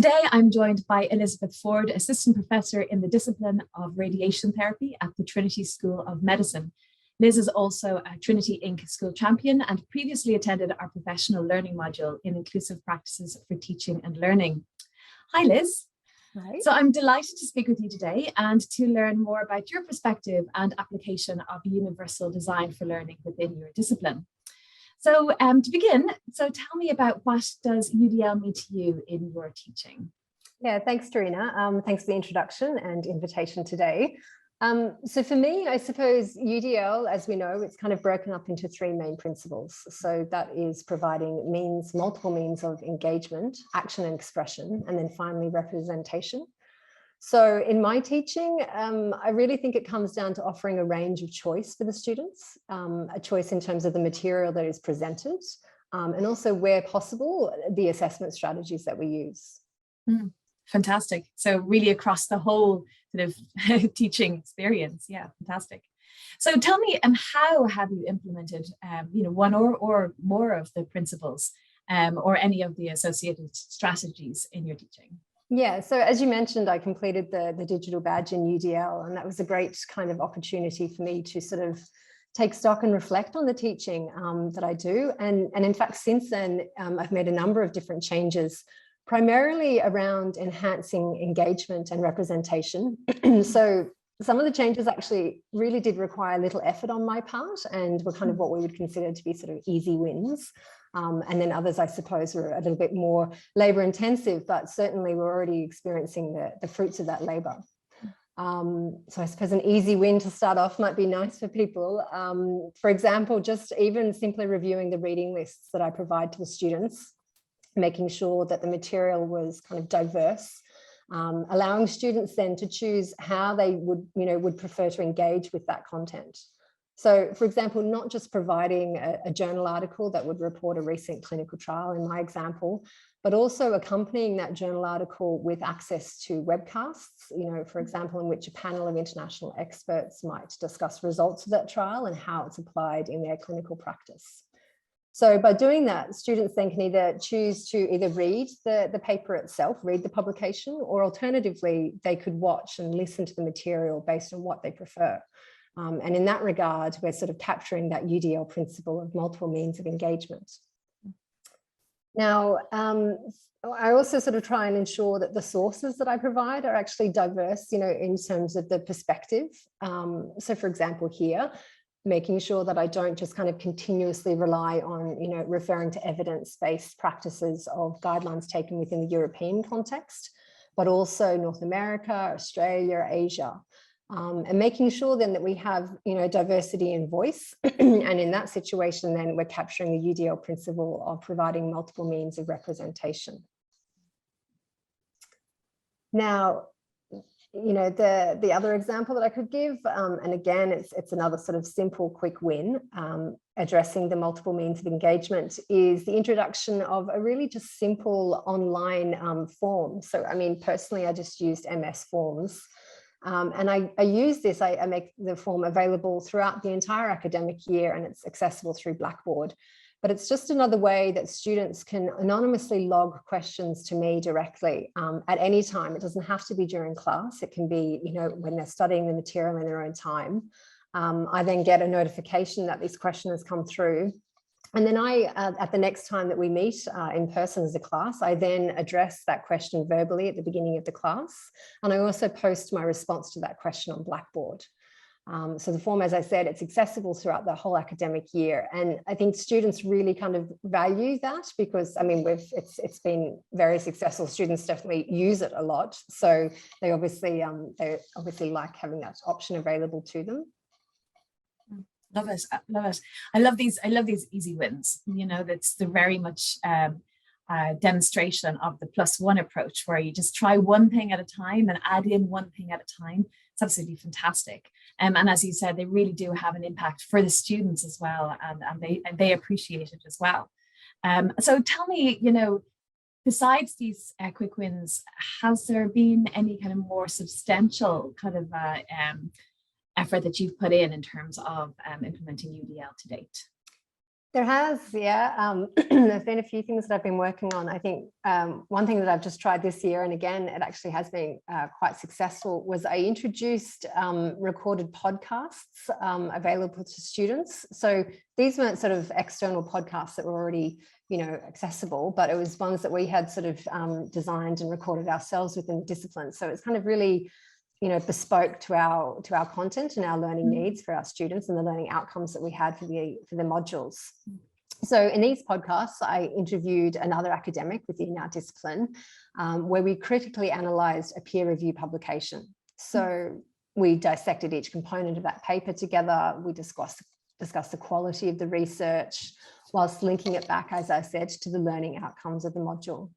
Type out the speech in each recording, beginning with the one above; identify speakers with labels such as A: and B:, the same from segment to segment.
A: Today, I'm joined by Elizabeth Forde, Assistant Professor in the discipline of Radiation Therapy at the Trinity School of Medicine. Liz is also a Trinity-INC School Champion and previously attended our Professional Learning Module in Inclusive Practices for Teaching and Learning. Hi, Liz.
B: Hi.
A: So I'm delighted to speak with you today and to learn more about your perspective and application of universal design for learning within your discipline. So to begin, so tell me about what does UDL mean to you in your teaching?
B: Yeah, thanks, Derina. Thanks for the introduction and invitation today. So for me, I suppose UDL, as we know, it's kind of broken up into three main principles. So that is providing multiple means of engagement, action and expression, and then finally representation. So in my teaching, I really think it comes down to offering a range of choice for the students, a choice in terms of the material that is presented, and also where possible, the assessment strategies that we use.
A: Fantastic. So really across the whole sort of teaching experience. Yeah, fantastic. So tell me, how have you implemented, one or more of the principles or any of the associated strategies in your teaching?
B: Yeah, so as you mentioned, I completed the digital badge in UDL, and that was a great kind of opportunity for me to sort of take stock and reflect on the teaching that I do. And in fact, since then, I've made a number of different changes, primarily around enhancing engagement and representation. So some of the changes actually really did require little effort on my part and were kind of what we would consider to be sort of easy wins. And then others, I suppose, were a little bit more labor intensive, but certainly we're already experiencing the fruits of that labor. So I suppose an easy win to start off might be nice for people. For example, just even simply reviewing the reading lists that I provide to the students, making sure that the material was kind of diverse, allowing students then to choose how they would prefer to engage with that content. So, for example, not just providing a journal article that would report a recent clinical trial in my example, but also accompanying that journal article with access to webcasts, for example, in which a panel of international experts might discuss results of that trial and how it's applied in their clinical practice. So by doing that, students then can either choose to either read the paper itself, read the publication, or alternatively, they could watch and listen to the material based on what they prefer. And in that regard, we're sort of capturing that UDL principle of multiple means of engagement. Now, I also sort of try and ensure that the sources that I provide are actually diverse, in terms of the perspective. So for example, here, making sure that I don't just kind of continuously rely on, referring to evidence-based practices of guidelines taken within the European context, but also North America, Australia, Asia. And making sure then that we have, diversity in voice. And in that situation, then we're capturing the UDL principle of providing multiple means of representation. Now, the other example that I could give, and again, it's another sort of simple, quick win, addressing the multiple means of engagement, is the introduction of a really just simple online form. So, I mean, personally, I just used MS Forms. And I use this, I make the form available throughout the entire academic year, and it's accessible through Blackboard. But it's just another way that students can anonymously log questions to me directly at any time. It doesn't have to be during class. It can be, when they're studying the material in their own time. I then get a notification that this question has come through. And then at the next time that we meet in person as a class, I then address that question verbally at the beginning of the class. And I also post my response to that question on Blackboard. So the form, as I said, it's accessible throughout the whole academic year. And I think students really kind of value that because, I mean, it's been very successful. Students definitely use it a lot. So they obviously like having that option available to them.
A: Love it. Love it. I love these easy wins. That's the very much demonstration of the +1 approach, where you just try one thing at a time and add in one thing at a time. It's absolutely fantastic. And as you said, they really do have an impact for the students as well, and they appreciate it as well. So tell me, besides these quick wins, has there been any kind of more substantial kind of effort that you've put in terms of implementing UDL to date?
B: There has, yeah. There's been a few things that I've been working on. I think one thing that I've just tried this year, and again, it actually has been quite successful, was I introduced recorded podcasts available to students. So these weren't sort of external podcasts that were already, accessible, but it was ones that we had sort of designed and recorded ourselves within the discipline. So it's kind of really bespoke to our content and our learning needs for our students and the learning outcomes that we had for the modules. So in these podcasts, I interviewed another academic within our discipline, where we critically analysed a peer review publication. So we dissected each component of that paper together. We discussed the quality of the research, whilst linking it back, as I said, to the learning outcomes of the module.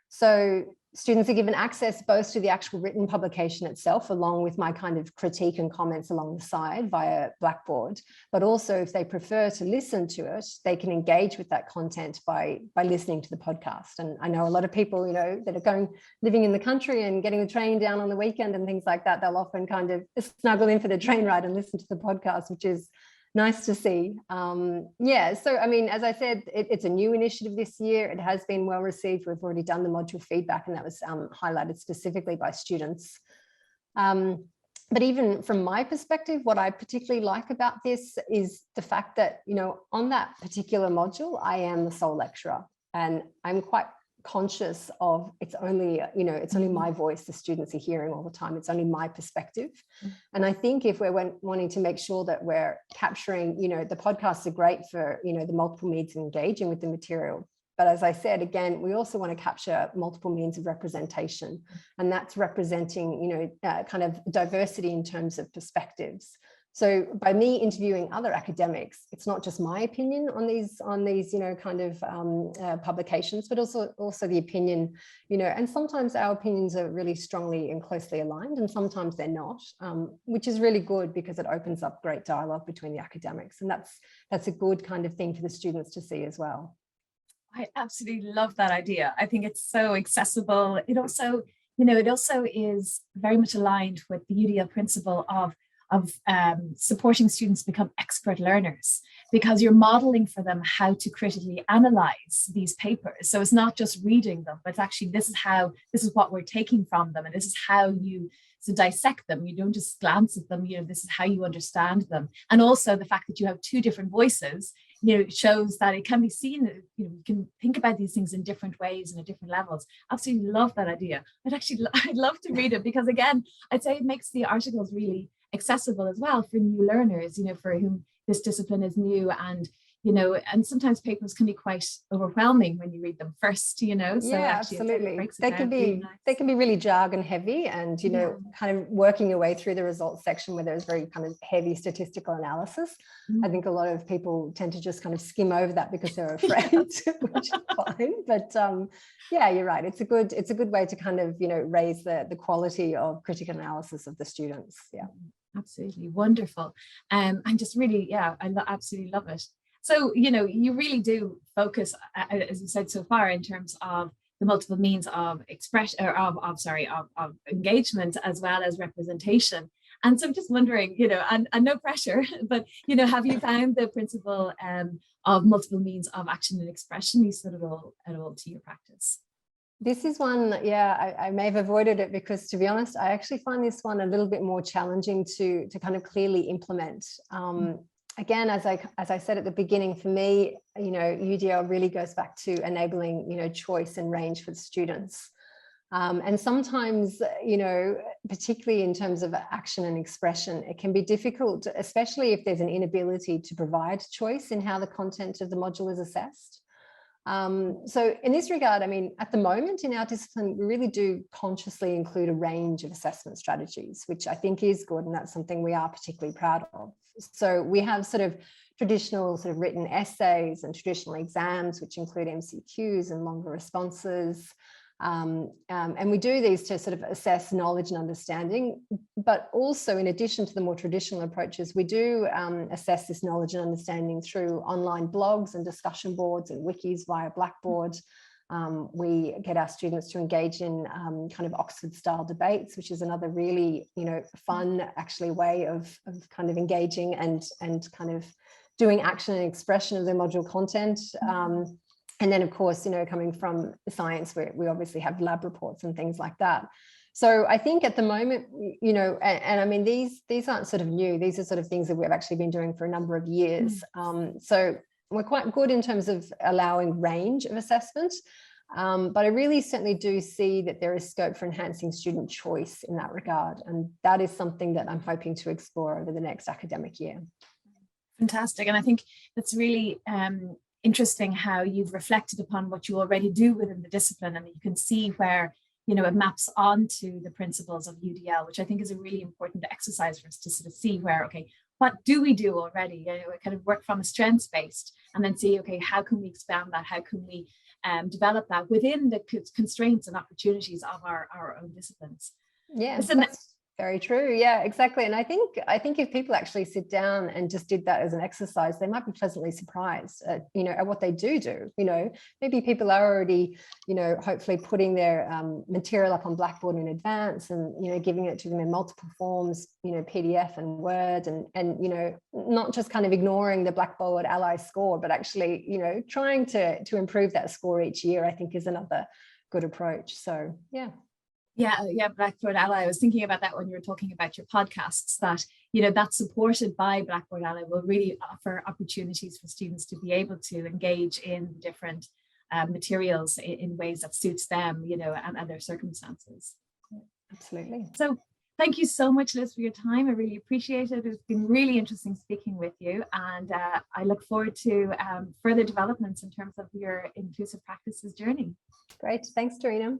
B: So students are given access both to the actual written publication itself, along with my kind of critique and comments along the side via Blackboard, but also if they prefer to listen to it, they can engage with that content by listening to the podcast. And I know a lot of people, that are living in the country and getting the train down on the weekend and things like that, they'll often kind of snuggle in for the train ride and listen to the podcast, which is nice to see. So I mean, as I said, it's a new initiative this year. It has been well received. We've already done the module feedback, and that was highlighted specifically by students. But even from my perspective, what I particularly like about this is the fact that, on that particular module, I am the sole lecturer, and I'm quite conscious of it's only my voice the students are hearing all the time. It's only my perspective. And I think if we're wanting to make sure that we're capturing, the podcasts are great for, the multiple means of engaging with the material. But as I said, again, we also want to capture multiple means of representation. And that's representing, kind of diversity in terms of perspectives. So by me interviewing other academics, it's not just my opinion on these kind of publications, but also the opinion, and sometimes our opinions are really strongly and closely aligned, and sometimes they're not, which is really good because it opens up great dialogue between the academics. And that's a good kind of thing for the students to see as well.
A: I absolutely love that idea. I think it's so accessible. It also is very much aligned with the UDL principle of supporting students become expert learners, because you're modeling for them how to critically analyze these papers. So it's not just reading them, but it's actually, this is what we're taking from them, and this is how you dissect them. You don't just glance at them, this is how you understand them. And also the fact that you have two different voices, shows that it can be seen that, you can think about these things in different ways and at different levels. Absolutely love that idea. I'd love to read it, because again, I'd say it makes the articles really accessible as well for new learners, for whom this discipline is new, and and sometimes papers can be quite overwhelming when you read them first, so
B: yeah,
A: actually
B: absolutely. They can be really jargon heavy, and kind of working your way through the results section where there's very kind of heavy statistical analysis. I think a lot of people tend to just kind of skim over that because they're afraid, which is fine. But yeah, you're right. It's a good way to kind of raise the quality of critical analysis of the students. Yeah,
A: absolutely wonderful. And just really, I absolutely love it. So, you really do focus, as you said so far, in terms of the multiple means of expression, or of engagement, as well as representation. And so I'm just wondering, and no pressure, but, have you found the principle of multiple means of action and expression useful at all to your practice?
B: This is one, I may have avoided it because, to be honest, I actually find this one a little bit more challenging to kind of clearly implement. Again, as I said at the beginning, for me, UDL really goes back to enabling, choice and range for the students. And sometimes, particularly in terms of action and expression, it can be difficult, especially if there's an inability to provide choice in how the content of the module is assessed. So in this regard, I mean, at the moment in our discipline, we really do consciously include a range of assessment strategies, which I think is good, and that's something we are particularly proud of. So we have sort of traditional sort of written essays and traditional exams, which include MCQs and longer responses. And we do these to sort of assess knowledge and understanding, but also in addition to the more traditional approaches, we do assess this knowledge and understanding through online blogs and discussion boards and wikis via Blackboard. We get our students to engage in kind of Oxford style debates, which is another really, fun actually way of kind of engaging and kind of doing action and expression of the module content. And then, of course, coming from science, we obviously have lab reports and things like that. So I think at the moment, and I mean, these aren't sort of new. These are sort of things that we've actually been doing for a number of years. So we're quite good in terms of allowing range of assessment. But I really certainly do see that there is scope for enhancing student choice in that regard. And that is something that I'm hoping to explore over the next academic year.
A: Fantastic. And I think that's really interesting how you've reflected upon what you already do within the discipline, and you can see where it maps onto the principles of UDL, which I think is a really important exercise for us to sort of see where, okay, what do we do already? Kind of work from a strengths based, and then see, okay, how can we expand that? How can we develop that within the constraints and opportunities of our own disciplines?
B: Yeah, that's very true. Yeah, exactly. And I think if people actually sit down and just did that as an exercise, they might be pleasantly surprised at, at what they do. Maybe people are already, hopefully putting their material up on Blackboard in advance and, giving it to them in multiple forms, PDF and Word, and not just kind of ignoring the Blackboard Ally score, but actually, trying to improve that score each year, I think is another good approach. So, yeah.
A: Yeah, Blackboard Ally. I was thinking about that when you were talking about your podcasts, that, that's supported by Blackboard Ally will really offer opportunities for students to be able to engage in different materials in ways that suits them, and their circumstances.
B: Absolutely.
A: So thank you so much, Liz, for your time. I really appreciate it. It's been really interesting speaking with you. And I look forward to further developments in terms of your inclusive practices journey.
B: Great. Thanks, Derina.